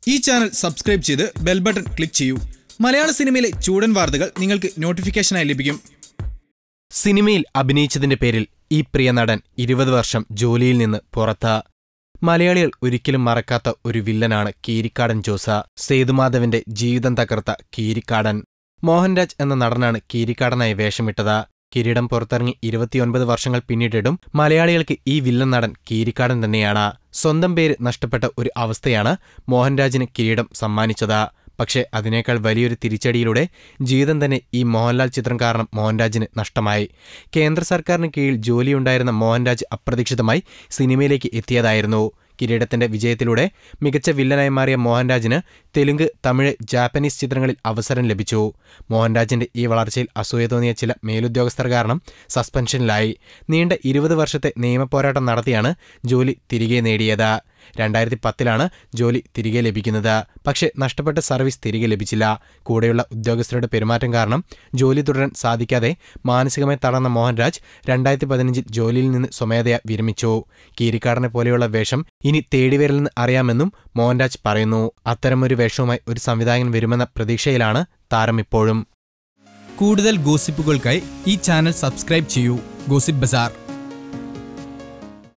ഈ channel subscribe ചെയ്ത് bell button click ചെയ്യൂ. മലയാള സിനിമയിലെ ചൂടൻ വാർത്തകൾ നിങ്ങൾക്ക് നോട്ടിഫിക്കേഷനായി ലഭിക്കും. സിനിമയിൽ അഭിനയിച്ചതിന്റെ പേരിൽ ഈ പ്രിയ നടൻ 20 വർഷം ജോലിയിൽ നിന്ന് പുറത്ത്. മലയാളികൾ ഒരിക്കലും മറക്കാത്ത ഒരു വില്ലനാണ് കീരിക്കാടൻ ജോസ. സേതുമാധവന്റെ ജീവിതം തകർത്ത കീരിക്കാടൻ. മോഹൻരാജ് എന്ന നടനാണ് കീരിക്കാടനായി വേഷമിട്ടത്. കിരീടം പുറത്തിറങ്ങി 29 വർഷങ്ങൾ പിന്നിട്ടിട്ടും മലയാളികൾക്ക് ഈ വില്ലൻ നടൻ കീരിക്കാടൻ തന്നെയാണ്. സ്വന്തം പേര് നഷ്ടപ്പെട്ട ഒരു അവസ്ഥയാണ് മോഹൻരാജിന് കിരീടം സമ്മാനിച്ചത്. പക്ഷേ അതിനേക്കാൾ വലിയൊരു തിരിച്ചടിയിലൂടെ ജീവിതം തന്നെ ഈ മോഹൻലാൽ ചിത്രം കാരണം മോഹൻരാജിന് നഷ്ടമായി. കേന്ദ്ര സർക്കാരിന് കീഴിൽ ജോലിയുണ്ടായിരുന്ന മോഹൻരാജ് അപ്രതീക്ഷിതമായി സിനിമയിലേക്ക് എത്തിയതായിരുന്നു. കിരീടത്തിന്റെ വിജയത്തിലൂടെ മികച്ച വില്ലനായി മാറിയ മോഹൻരാജിന് തെലുങ്ക്, തമിഴ്, ജാപ്പനീസ് ചിത്രങ്ങളിൽ അവസരം ലഭിച്ചു. മോഹൻരാജിന്റെ ഈ വളർച്ചയിൽ അസൂയ തോന്നിയ ചില മേലുദ്യോഗസ്ഥർ കാരണം സസ്പെൻഷനിലായി. നീണ്ട 20 വർഷത്തെ നിയമപോരാട്ടം നടത്തിയാണ് ജോലി തിരികെ നേടിയത്. 2010 ജോലി തിരികെ ലഭിക്കുന്നത്. പക്ഷേ നഷ്ടപ്പെട്ട സർവീസ് തിരികെ ലഭിച്ചില്ല. കൂടെയുള്ള ഉദ്യോഗസ്ഥരുടെ പെരുമാറ്റം കാരണം ജോലി തുടരാൻ സാധിക്കാതെ മാനസികമായി തളർന്ന മോഹൻരാജ് 2015 ജോലിയിൽ നിന്ന് സ്വമേധയാ വിരമിച്ചു. കീരിക്കാടനെ പോലെയുള്ള വേഷം ഇനി തേടിവരില്ലെന്ന് അറിയാമെന്നും മോഹൻരാജ് പറയുന്നു. അത്തരമൊരു വേഷവുമായി ഒരു സംവിധായകൻ വരുമെന്ന പ്രതീക്ഷയിലാണ് താരം ഇപ്പോഴും. കൂടുതൽ ഗോസിപ്പുകൾക്കായി ഈ ചാനൽ സബ്സ്ക്രൈബ് ചെയ്യൂ. ഗോസിപ്പ് ബസാർ.